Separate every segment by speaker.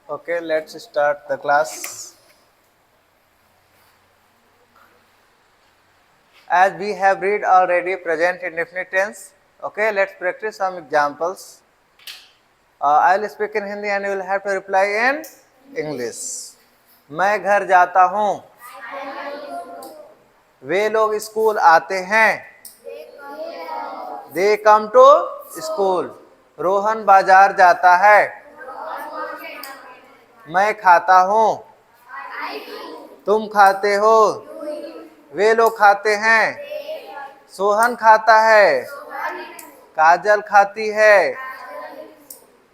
Speaker 1: Okay, let's start the class. As we have read already present indefinite tense, okay, let's practice some examples. I'll speak in Hindi and you will have to reply in English. मैं घर जाता हूँ. वे लोग school आते हैं. They come to school. Rohan बाजार जाता है. मैं खाता हूँ. तुम खाते हो. वे लोग खाते हैं. सोहन खाता है. काजल खाती है.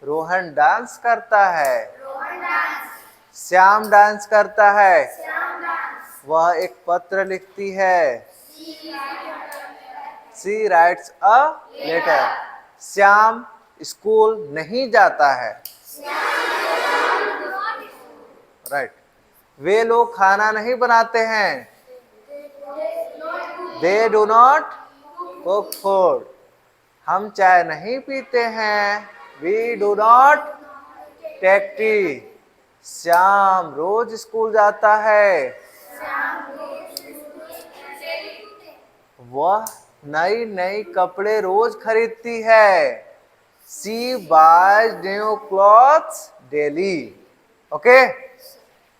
Speaker 1: रोहन डांस करता है. श्याम डांस करता है. वह एक पत्र लिखती है. She writes a letter. Shyam school नहीं जाता है. राइट. वे लोग खाना नहीं बनाते हैं. They do not cook food. हम चाय नहीं पीते हैं. We do not take tea. Shyam रोज स्कूल जाता है. वह नई नई कपड़े रोज खरीदती है. She buys new clothes daily. Okay?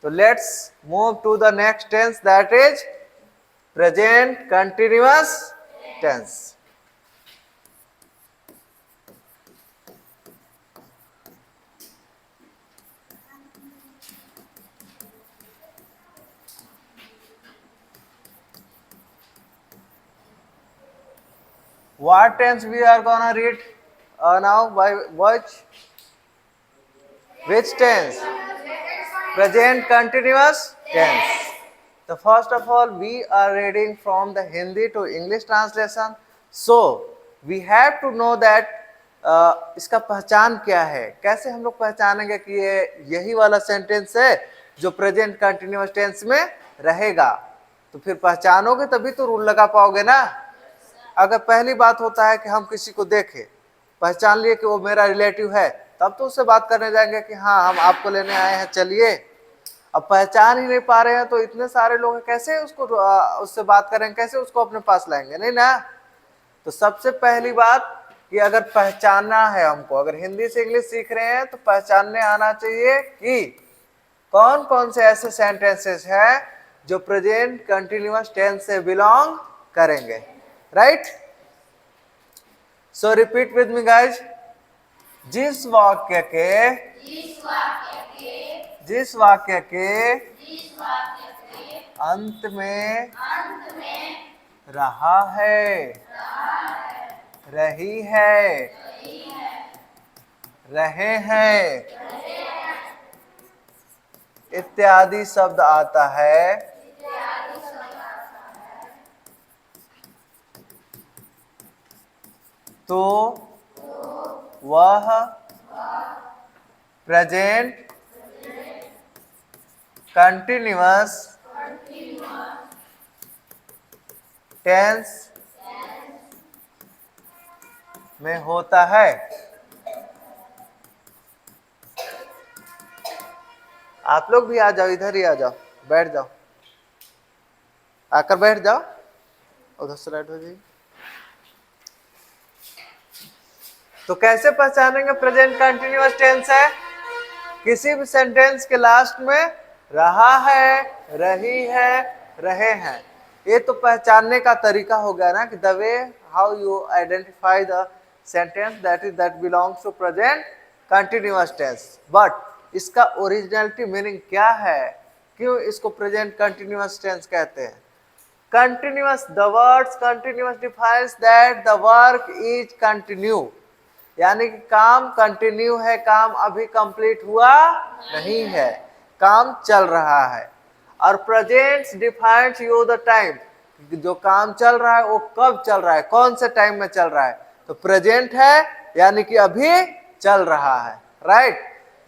Speaker 1: So let's move to the next tense, that is present continuous tense. What tense we are gonna read now? By which tense? Present continuous tense. So first of all, we are reading from the Hindi to English translation. So we have to know that इसका पहचान क्या है. कैसे हम लोग पहचानेंगे कि ये यही वाला सेंटेंस है जो प्रेजेंट कंटिन्यूअस टेंस में रहेगा. तो फिर पहचानोगे तभी तो रूल लगा पाओगे ना. अगर पहली बात होता है कि हम किसी को देखें, पहचान लिए कि वो मेरा रिलेटिव है, तब तो उससे बात करने जाएंगे कि हाँ हम आपको लेने आए हैं चलिए. अब पहचान ही नहीं पा रहे हैं तो इतने सारे लोग हैं, कैसे उसको उससे बात करेंगे, कैसे उसको अपने पास लाएंगे. नहीं ना. तो सबसे पहली बात कि अगर पहचानना है हमको, अगर हिंदी से इंग्लिश सीख रहे हैं तो पहचानने आना चाहिए कि कौन कौन से ऐसे सेंटेंसेस हैं जो प्रेजेंट कंटिन्यूअस टेंस से बिलोंग करेंगे. Right. So repeat with me guys. जिस वाक्य के अंत में रहा है, रही है, रहे हैं इत्यादि शब्द आता है, तो वह प्रेजेंट कंटिन्यूअस टेंस में होता है. आप लोग भी आ जाओ, इधर ही आ जाओ, बैठ जाओ, आकर बैठ जाओ, उधर से लाइट हो जाएगी. तो कैसे पहचानेंगे प्रेजेंट कंटिन्यूअस टेंस है? किसी भी सेंटेंस के लास्ट में रहा है, रही है, रहे हैं. ये तो पहचानने का तरीका हो गया ना कि the way how you identify the sentence that belongs to present continuous tense. But इसका ओरिजिनलिटी मीनिंग क्या है? क्यों इसको प्रेजेंट कंटिन्यूअस टेंस कहते हैं? Continuous, the words continuous defines that the work is continue. यानी कि काम कंटिन्यू है, काम अभी कंप्लीट हुआ नहीं है, काम चल रहा है. और present defines you the time. जो काम चल रहा है वो कब चल रहा है, कौन से टाइम में चल रहा है. तो प्रेजेंट है यानी कि अभी चल रहा है. राइट.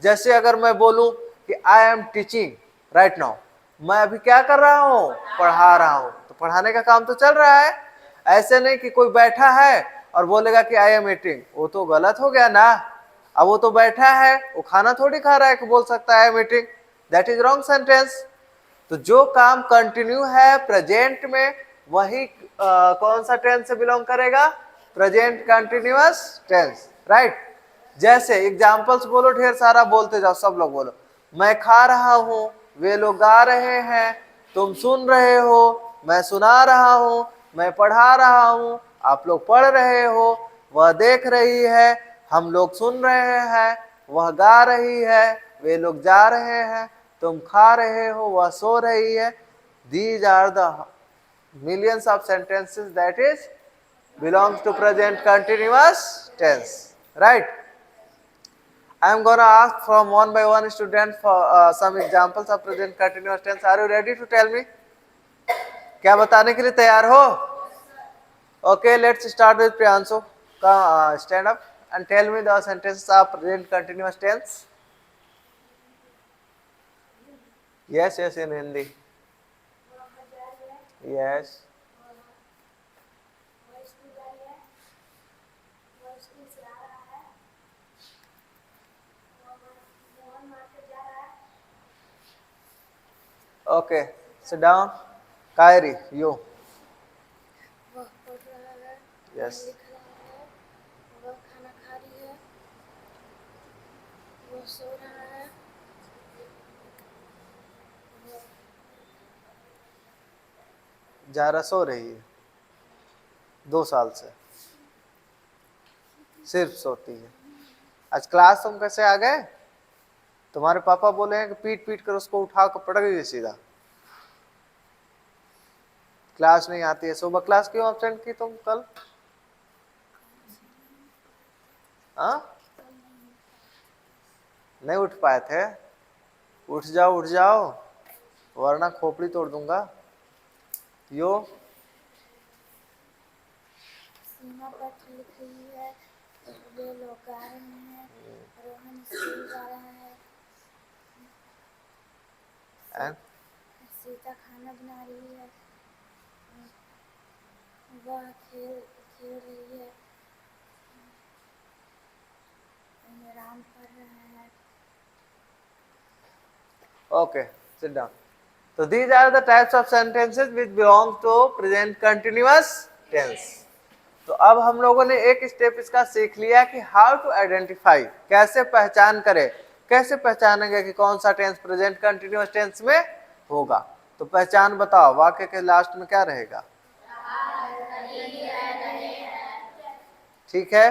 Speaker 1: जैसे अगर मैं बोलूं कि I am teaching right now, मैं अभी क्या कर रहा हूं? पढ़ा रहा हूं. तो पढ़ाने का काम तो चल रहा है. ऐसे नहीं कि कोई बैठा है और बोलेगा कि आई एम ईटिंग, वो तो गलत हो गया ना. अब वो तो बैठा है, वो खाना थोड़ी खा रहा है कि बोल सकता है meeting, that is wrong sentence. तो जो काम कंटिन्यू है प्रेजेंट में, वही कौन सा टेंस से बिलोंग करेगा? Present continuous tense, right. जैसे एग्जांपल्स बोलो, ढेर सारा बोलते जाओ, सब लोग बोलो। मैं खा रहा हूं, वे लोग गा रहे हैं, तुम सुन रहे हो, मैं सुना रहा हूं, मैं पढ़ा रहा हूं, आप लोग पढ़ रहे हो, वह देख रही है, हम लोग सुन रहे हैं, वह गा रही है, वे लोग जा रहे हैं, तुम खा रहे हो, वह सो रही है। These are the millions of sentences that is belongs to present continuous tense, right? I am gonna ask from one by one student for some examples of present continuous tense. Are you ready to tell me? क्या बताने के लिए तैयार हो? Okay, let's start with Priyanshu. Stand up and tell me the sentences of present continuous tense. Yes, yes, in Hindi. Yes. Okay, sit down. Kairi, you.
Speaker 2: वह पढ़ रहा है,
Speaker 1: Yes.
Speaker 2: लिख रहा है, वह खाना खा रही है, वह सो रहा है, वह
Speaker 1: जारा सो रही है 2 साल से, सिर्फ सोती है। आज क्लास तुम कैसे आ गए? तुम्हारे पापा बोले हैं कि पीट पीट कर उसको उठा कर पटक दीजिए सीधा। क्लास नहीं आती है, सुबह क्लास क्यों एब्सेंट की तुम कल? हाँ, नहीं उठ पाए थे? उठ जाओ, वरना खोपड़ी तोड़ दूंगा। यो
Speaker 2: सीमा पत्र लिख रही है, वे लोग गा रहे हैं, रोहन स्कूल जा रहा है,
Speaker 1: एंड
Speaker 2: सीता खाना बना रही है, वह खेल खेल रही है, राम पढ़ रहा है।
Speaker 1: okay, sit down. So these are the types of sentences which belong to present continuous tense. तो अब हम लोगों ने एक स्टेप इसका सीख लिया कि हाउ टू आइडेंटिफाई, कैसे पहचान करें, कैसे पहचानेंगे कि कौन सा टेंस प्रेजेंट कंटिन्यूअस टेंस में होगा। तो पहचान बताओ, वाक्य के लास्ट में क्या रहेगा? ठीक है,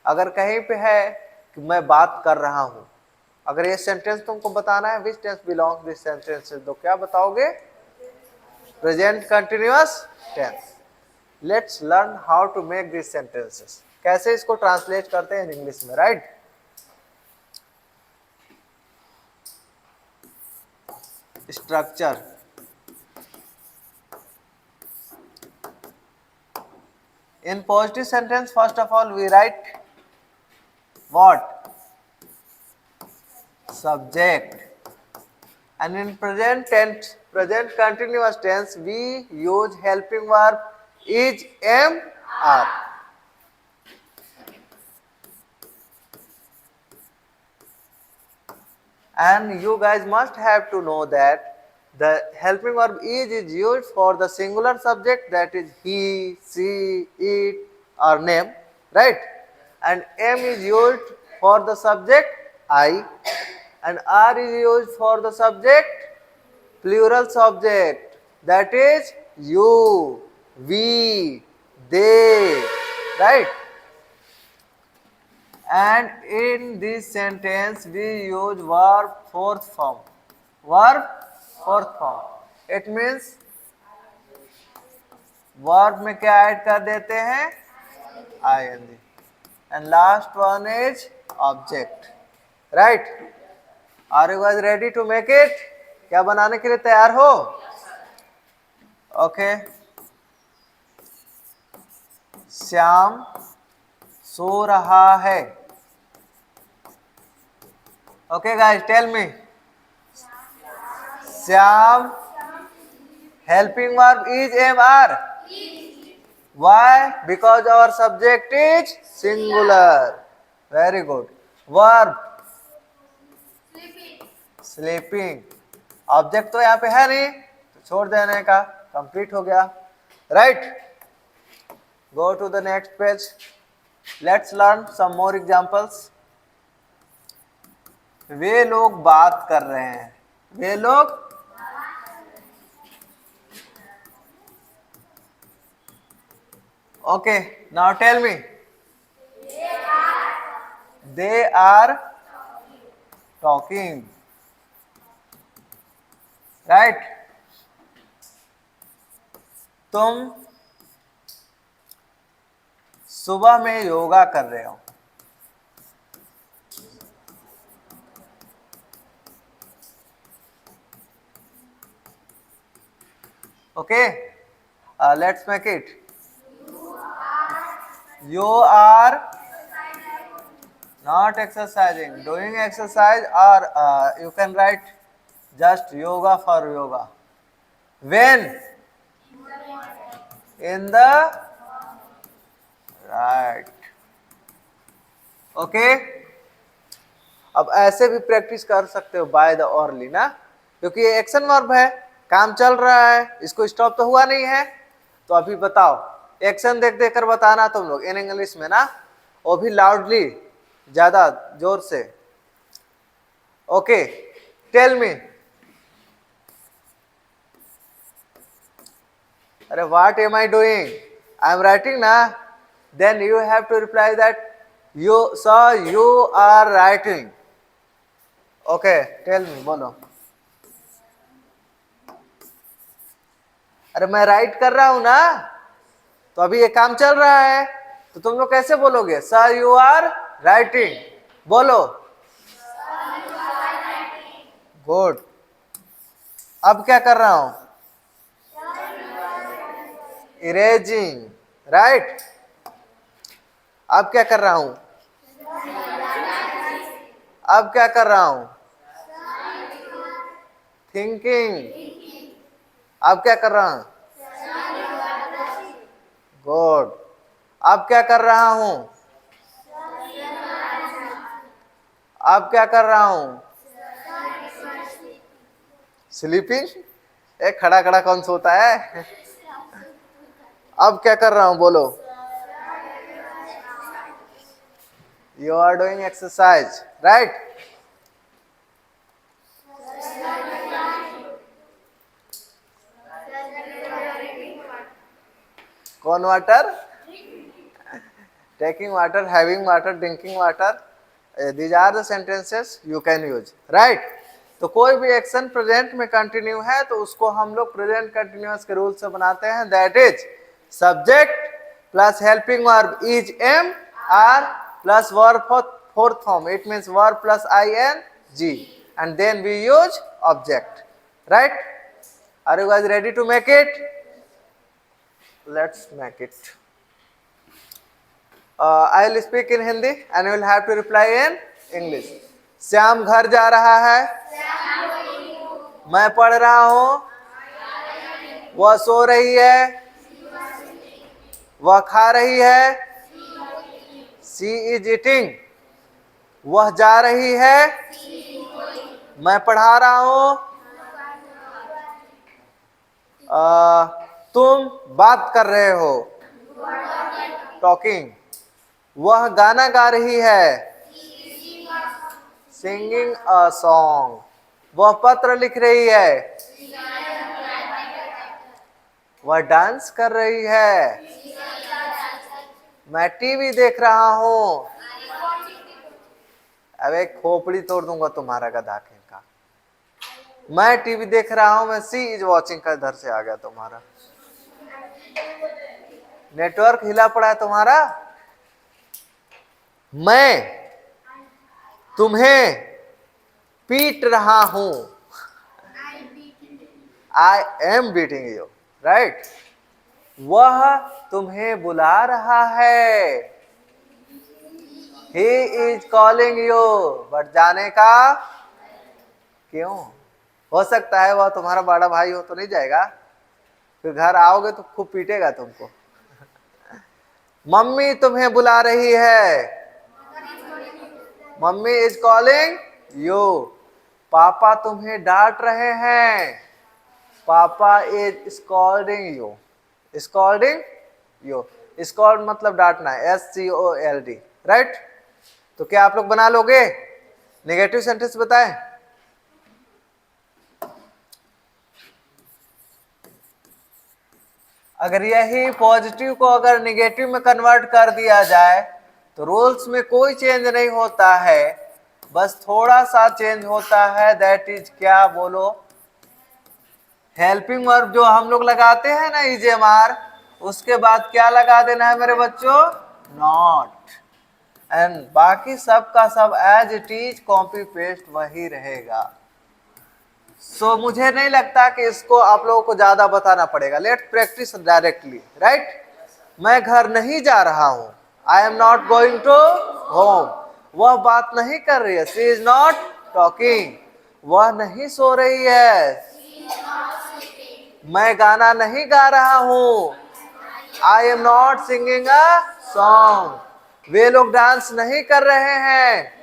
Speaker 1: अगर कहीं पे है कि मैं बात कर रहा हूं, अगर ये सेंटेंस तुमको बताना है which tense belong this sentence, तो क्या बताओगे? Present continuous tense. Let's learn how to make this sentences, कैसे इसको ट्रांसलेट करते हैं इंग्लिश में, right? Structure, in positive sentence first of all we write what? Subject. And in present tense, present continuous tense, we use helping verb is, am, are. And you guys must have to know that the helping verb is used for the singular subject, that is he, she, it, or name, right? And am is used for the subject I, and are is used for the subject plural subject, that is you, we, they, right? And in this sentence we use verb fourth form. Verb fourth form. It means verb में क्या add कर देते हैं? ing. And last one is object. Right? Are you guys ready to make it? क्या बनाने के लिए तैयार हो? Okay. श्याम सो रहा है. Okay guys, tell me. Syam, helping verb is, am, are. Why? Because our subject is singular. Very good. Verb sleeping. Object तो यहाँ पे है नहीं तो छोड़ देने का, कंप्लीट हो गया। Right, go to the next page. Let's learn some more examples. वे लोग बात कर रहे हैं, वे लोग okay. Now tell me, they are talking. Right, तुम सुबह में योगा कर रहे हो। Okay, let's make it. You are not exercising, doing exercise, or you can write just yoga for yoga. When? In the right. Okay. अब ऐसे भी practice कर सकते हो बाय द ऑरली ना, क्योंकि ये एक्शन वर्ब है, काम चल रहा है, इसको स्टॉप तो हुआ नहीं है। तो अभी बताओ, एक्शन देख देख कर बताना तुम लोग इन इंग्लिश में ना, वो भी लाउडली, ज्यादा जोर से। Okay, tell me. अरे what am I doing, I am writing ना, then you have to reply that you sir you are writing. Okay, tell me, बोलो। अरे मैं राइट कर रहा हूं ना, तो अभी ये काम चल रहा है, तो तुम लोग कैसे बोलोगे? सर यू आर राइटिंग, बोलो। गुड। अब क्या कर रहा हूं? इरेजिंग। राइट, अब क्या कर रहा हूं? अब क्या कर रहा हूं? थिंकिंग। अब क्या कर रहा हूं? गुड। अब क्या कर रहा हूं? अब क्या कर रहा हूं? स्लीपिंग। एक खड़ा खड़ा कौन सोता है? अब क्या कर रहा हूं, बोलो। You are doing exercise. Right, कौन water? Taking water, having water, drinking water, these are the sentences you can use. Right, तो कोई भी एक्शन प्रेजेंट में कंटिन्यू है तो उसको हम लोग प्रेजेंट कंटिन्यूअस के रूल से बनाते हैं, that is subject plus helping verb is am are plus verb fourth form, it means verb plus I N G, and then we use object. Right, are you guys ready to make it? Let's make it. I will speak in Hindi and you will have to reply in English. Shyam घर जा रहा है, मैं पढ़ रहा हूँ, वह सो रही है, वह खा रही है, शी इज ईटिंग, वह जा रही है, मैं पढ़ा रहा हूँ, तुम बात कर रहे हो, टॉकिंग, वह गाना गा रही है, सिंगिंग अ सॉन्ग, वह पत्र लिख रही है, वह डांस कर रही है, मैं टीवी देख रहा हूं। अब एक खोपड़ी तोड़ दूंगा तुम्हारा गधा का। मैं टीवी देख रहा हूं, मैं सी इज वॉचिंग का इधर से आ गया तुम्हारा। नेटवर्क हिला पड़ा है तुम्हारा। मैं तुम्हें पीट रहा हूं, I M beating you. Right, वह तुम्हें बुला रहा है, he is calling you, but जाने का क्यों? हो सकता है वह तुम्हारा बड़ा भाई हो तो नहीं जाएगा, फिर घर आओगे तो खूब पीटेगा तुमको। मम्मी तुम्हें बुला रही है, मम्मी इज कॉलिंग यू। पापा तुम्हें डांट रहे हैं। पापा is scolding you. Scolding you. Scold मतलब डांटना है, SCOLD, राइट। तो क्या आप लोग बना लोगे? नेगेटिव सेंटेंस बताएं। अगर यही पॉजिटिव को अगर निगेटिव में कन्वर्ट कर दिया जाए तो रूल्स में कोई चेंज नहीं होता है, बस थोड़ा सा चेंज होता है। दैट इज क्या बोलो? हेल्पिंग वर्ब जो हम लोग लगाते हैं ना EJMR, उसके बाद क्या लगा देना है मेरे बच्चों? नॉट। एंड बाकी सब का सब as it is copy paste वही रहेगा। सो मुझे नहीं लगता कि इसको आप लोगों को ज्यादा बताना पड़ेगा। Let's practice directly, right. मैं घर नहीं जा रहा हूं। I am not going to home. वह बात नहीं कर रही है। She is not talking. वह नहीं सो रही है। मैं गाना नहीं गा रहा हूं। I am not singing a song. वे लोग डांस नहीं कर रहे हैं।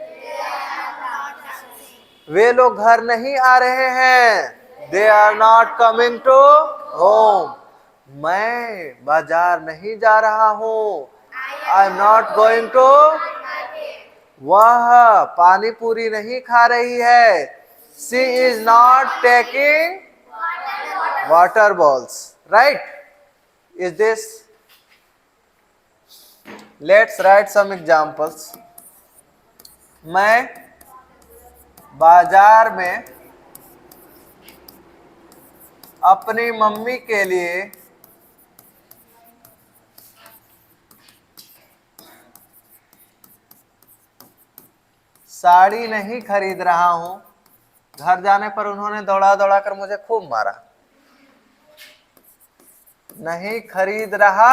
Speaker 1: वे लोग घर नहीं आ रहे हैं। They are not coming to home. मैं बाजार नहीं जा रहा हूं। I am not going to. वह पानी पूरी नहीं खा रही है। She is not taking water balls, right. Is this? Let's write some examples. मैं बाजार में अपनी मम्मी के लिए साड़ी नहीं खरीद रहा हूं। घर जाने पर उन्होंने दौड़ा दौड़ा कर मुझे खूब मारा। नहीं खरीद रहा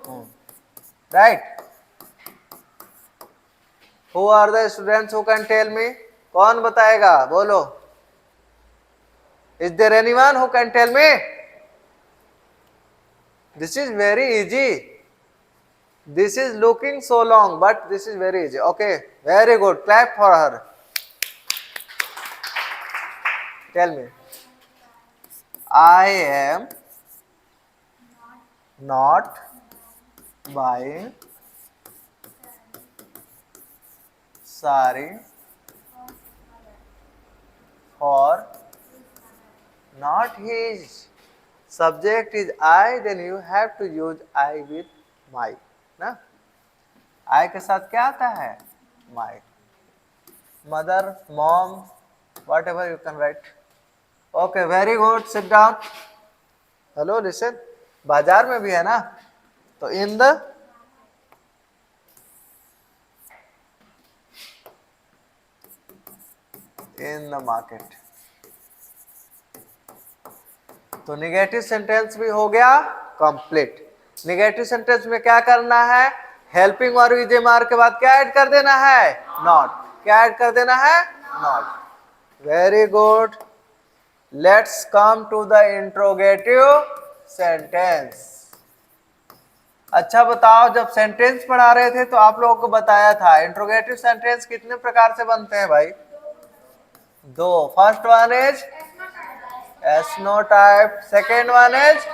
Speaker 1: हूं, right. Who are the students who can tell me? कौन बताएगा? बोलो। Is there anyone who can tell me? This is very easy. This is looking so long, but this is very easy. Okay, very good. Clap for her. Tell me. I am not buying sari for not his. Subject is I, then you have to use I with my. ना? I के साथ क्या आता है? My. Mother, mom, whatever you can write. Okay, very good. Sit down. Hello, listen. बाजार में भी है ना, तो in the market. तो निगेटिव सेंटेंस भी हो गया कंप्लीट। निगेटिव सेंटेंस में क्या करना है? हेल्पिंग और EJMR के बाद क्या ऐड कर देना है? नॉट। क्या ऐड कर देना है? Not. Very good. Let's come to the interrogative sentence. अच्छा बताओ, जब सेंटेंस पढ़ा रहे थे तो आप लोगों को बताया था इंट्रोगेटिव सेंटेंस कितने प्रकार से बनते हैं भाई? दो। First one is SNO type. Second one is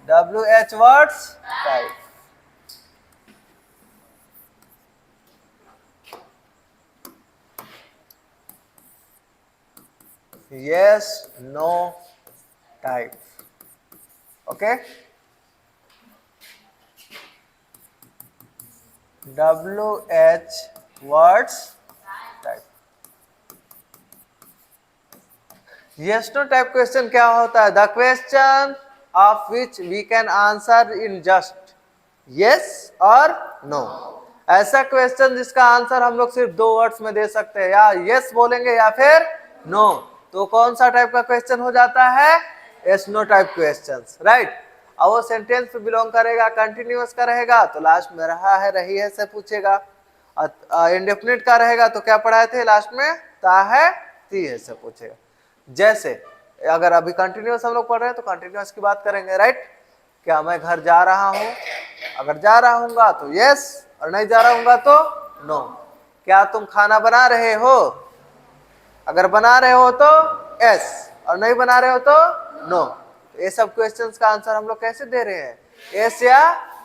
Speaker 1: WH words type. Yes, no type. Okay. WH words type. Yes no type question क्या होता है? The question of which we can answer in just yes or no. ऐसा question जिसका answer हम लोग सिर्फ 2 words में दे सकते हैं, या yes बोलेंगे या फिर no। तो कौन सा टाइप का क्वेश्चन हो जाता है? yes no type questions, right. अब वो सेंटेंस पे बिलोंग करेगा, कंटिन्यूअस का रहेगा तो लास्ट में रहा है रही है से पूछेगा। इंडेफिनिट का रहेगा तो क्या पढ़ाए थे लास्ट में? ता है ती है से पूछेगा। जैसे अगर अभी कंटिन्यूअस हम लोग पढ़ रहे हैं तो कंटिन्यूअस की बात करेंगे, राइट। क्या मैं घर जा रहा हूं? अगर जा रहा हूंगा तो यस, और नहीं जा रहा हूंगा तो नो। क्या तुम खाना बना रहे हो? अगर बना रहे हो तो यस, और नहीं बना रहे हो तो नो। ये सब क्वेश्चंस का आंसर हम लोग कैसे दे रहे हैं? यस या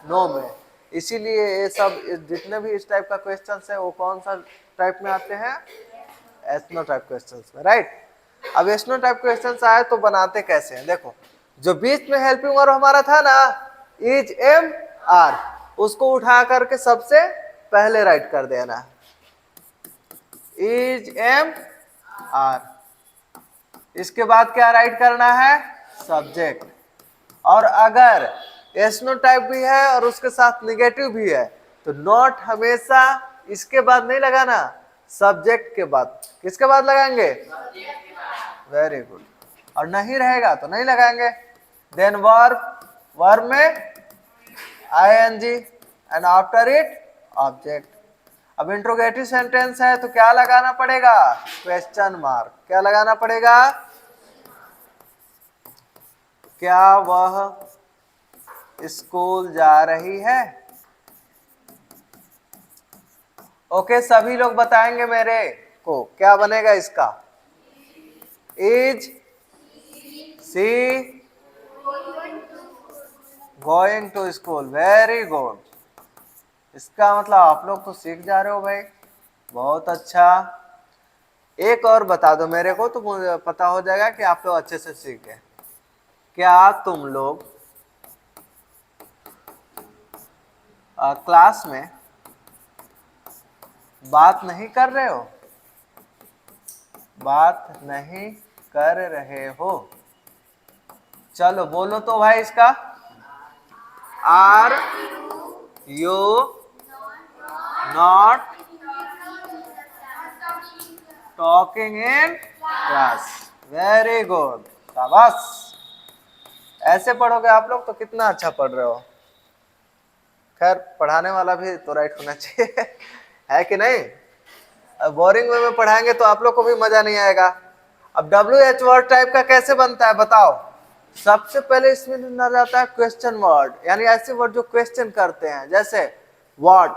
Speaker 1: नो में। इसीलिए ये सब जितने भी इस टाइप का क्वेश्चंस है वो कौन सा टाइप में आते हैं? एस्नो टाइप क्वेश्चंस में, राइट। अब एस्नो टाइप क्वेश्चंस आए तो बनाते कैसे हैं? देखो, जो बीच में हेल्पिंग वर्ब हमारा था ना, इज एम आर, उसको उठा करके सबसे पहले राइट कर देना, इज एम आर। इसके बाद क्या राइट करना है? सब्जेक्ट। और अगर एस्नो टाइप भी है और उसके साथ निगेटिव भी है तो नॉट हमेशा इसके बाद नहीं लगाना, सब्जेक्ट के बाद। किसके बाद लगाएंगे? Very good. और नहीं रहेगा तो नहीं लगाएंगे। देन वर्ब, वर्ब में ing and after it object. अब इंट्रोगेटिव सेंटेंस है तो क्या लगाना पड़ेगा? Question mark. क्या लगाना पड़ेगा? क्या वह स्कूल जा रही है? ओके, सभी लोग बताएंगे मेरे को क्या बनेगा इसका? Is she going to school. Very good. इसका मतलब आप लोग तो सीख जा रहे हो भाई, बहुत अच्छा। एक और बता दो मेरे को तो मुझे पता हो जाएगा कि आप लोग अच्छे से सीख गए। क्या तुम लोग क्लास में बात नहीं कर रहे हो? बात नहीं कर रहे हो। चलो बोलो तो भाई इसका। Are you not talking in class. Very good, शाबाश। ऐसे पढ़ोगे आप लोग तो कितना अच्छा पढ़ रहे हो। खैर, पढ़ाने वाला भी तो राइट होना चाहिए है कि नहीं? अब बोरिंग वे में पढ़ाएंगे तो आप लोग को भी मजा नहीं आएगा। अब WH वर्ड टाइप का कैसे बनता है बताओ? सबसे पहले इसमें ना जाता है क्वेश्चन वर्ड, यानी ऐसे वर्ड जो क्वेश्चन करते हैं, जैसे what,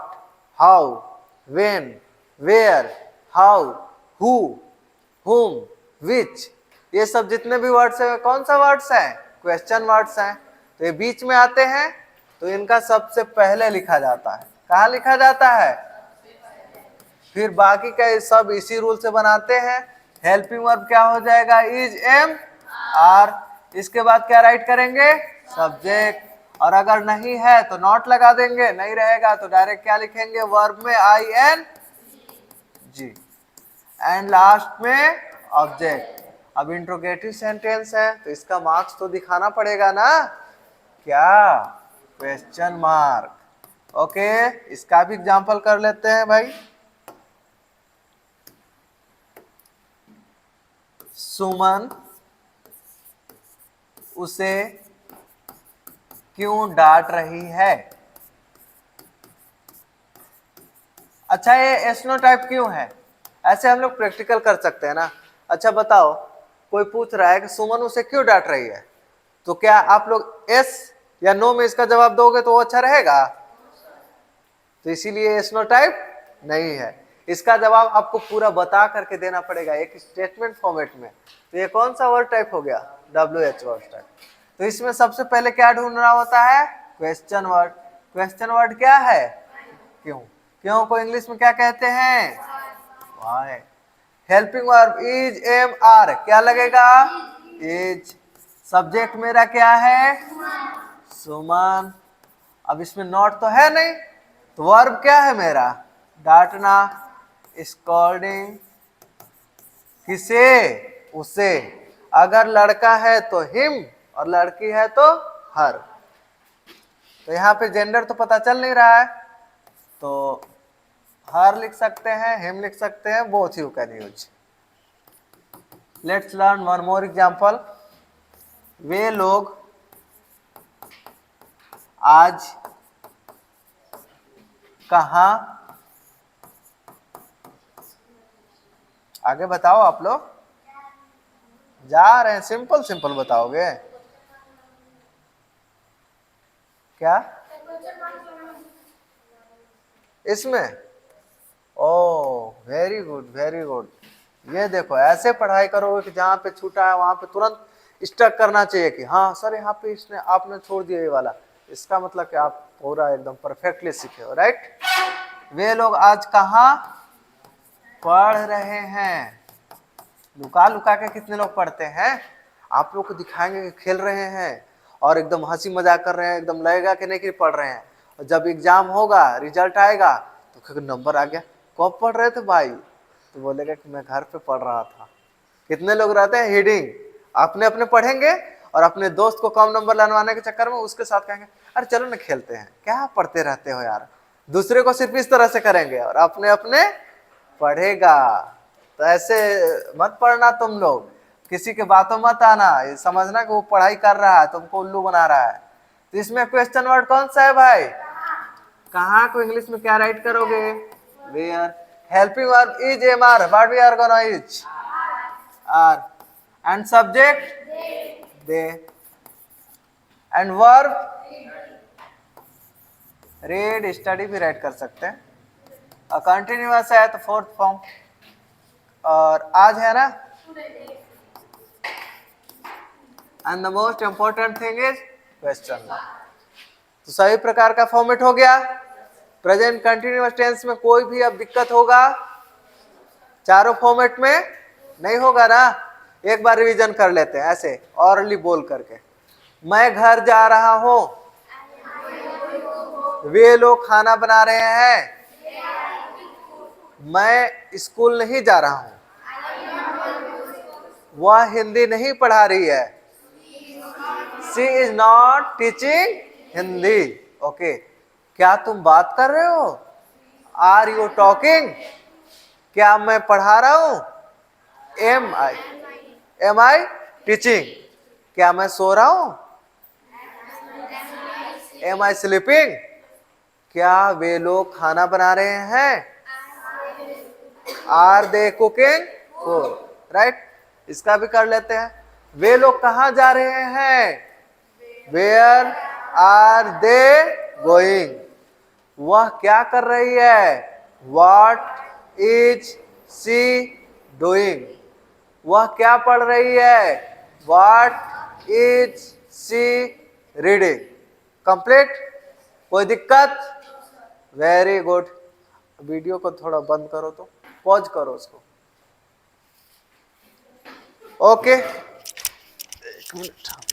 Speaker 1: how, when, where, how, who, whom, which। ये सब जितने भी वर्ड्स हैं कौन सा वर्ड्स हैं? क्वेश्चन वर्ड्स हैं। तो ये बीच में आते हैं तो इनका सबसे पहले लिखा जाता है। कहाँ लिखा जाता है? फिर बाकी का सब इसी रूल से बनाते हैं। हेल्पिंग वर्ब क्या हो जाएगा? Is am are. इसके बाद क्या राइट करेंगे? सब्जेक्ट। और अगर नहीं है तो नॉट लगा देंगे, नहीं रहेगा तो डायरेक्ट क्या लिखेंगे? वर्ब में ING एंड लास्ट में ऑब्जेक्ट। अब इंट्रोगेटिव सेंटेंस है तो इसका मार्क्स तो दिखाना पड़ेगा ना, क्या? Question mark. ओके, इसका भी एग्जांपल कर लेते हैं भाई। सुमन उसे क्यों डांट रही है? अच्छा, ये एस्नो टाइप क्यों है? ऐसे हम लोग प्रैक्टिकल कर सकते हैं ना। अच्छा बताओ, कोई पूछ रहा है कि सुमन उसे क्यों डांट रही है, तो क्या आप लोग यस या नो में इसका जवाब दोगे तो वो अच्छा रहेगा? तो इसीलिए एस्नो टाइप नहीं है। इसका जवाब आपको पूरा बता करके देना पड़ेगा एक स्टेटमेंट फॉर्मेट में। तो ये कौन सा वर्ड टाइप हो गया? WH word type. तो इसमें सबसे पहले क्या ढूंढना होता है? Question word. क्वेश्चन वर्ड क्या है? क्यों। क्यों को इंग्लिश में क्या कहते हैं? Why. Helping verb is am are, क्या लगेगा? इज। सब्जेक्ट मेरा क्या है? सुमन। अब इसमें नॉट तो है नहीं, तो वर्ब क्या है मेरा? डांटना, स्कॉल्डिंग। किसे? उसे। अगर लड़का है तो हिम और लड़की है तो हर। तो यहाँ पे जेंडर तो पता चल नहीं रहा है, तो हर लिख सकते हैं, हिम लिख सकते हैं, both you can use. Let's learn one more example. वे लोग आज कहाँ, आगे बताओ आप लोग। जा रहे हैं, सिंपल सिंपल बताओगे क्या इसमें? ओ वेरी गुड वेरी गुड। ये देखो ऐसे पढ़ाई करोगे कि जहाँ पे छूटा है वहां पे तुरंत स्टक करना चाहिए कि हाँ सर यहाँ पे इसने आपने छोड़ दिया ये वाला, इसका मतलब कि आप पूरा एकदम परफेक्टली सीखे हो, राइट। वे लोग आज कहाँ पढ़ रहे हैं? लुका लुका के कितने लोग पढ़ते हैं? आप लोग को दिखाएंगे कि खेल रहे हैं और एकदम हंसी मजाक कर रहे हैं, एकदम लगेगा कि नहीं कि पढ़ रहे हैं। और जब एग्जाम होगा, रिजल्ट आएगा तो क्योंकि नंबर आ गया, कब पढ़ रहे थे भाई? तो बोलेगा कि मैं घर पे पढ़ रहा था। कितने लोग रहते हैं हीडिंग, अपने अपने पढ़ेंगे और अपने दोस्त को कम नंबर लाने के चक्कर में उसके साथ कहेंगे अरे चलो ना खेलते हैं, क्या पढ़ते रहते हो यार। दूसरे को सिर्फ इस तरह से करेंगे और अपने अपने पढ़ेगा। तो ऐसे मत पढ़ना तुम लोग, किसी के बातों मत आना, ये समझना कि वो पढ़ाई कर रहा है, तुमको उल्लू बना रहा है। तो इसमें क्वेश्चन वर्ड कौन सा है भाई? कहाँ को इंग्लिश में क्या राइट करोगे? Where. Helping verb is am are, what we are gonna use? Are. And subject they. And verb read study भी राइट कर सकते हैं। और कंटिन्यूअस है तो फोर्थ फॉर्म। और आज है ना, and the most important thing is question mark. तो सभी प्रकार का फॉर्मेट हो गया। प्रेजेंट कंटिन्यूअस टेंस में कोई भी अब दिक्कत होगा? चारों फॉर्मेट में नहीं होगा ना। एक बार रिवीजन कर लेते हैं ऐसे ऑरली बोल करके। मैं घर जा रहा हूं, वे लोग खाना बना रहे हैं, मैं स्कूल नहीं जा रहा हूं, वह हिंदी नहीं पढ़ा रही है, she is not teaching Hindi. Okay, क्या तुम बात कर रहे हो? Are you talking? क्या मैं पढ़ा रहा हूं? Am I teaching? क्या मैं सो रहा हूं? Am I sleeping? क्या वे लोग खाना बना रहे हैं? Are they cooking food? Right. इसका भी कर लेते हैं। वे लोग कहाँ जा रहे हैं? Where are they going? वह क्या कर रही है? What is she doing? वह क्या पढ़ रही है? What is she reading? Complete? कोई दिक्कत? Very good. वीडियो को थोड़ा बंद करो, तो पॉज करो उसको। ओके, एक मिनट।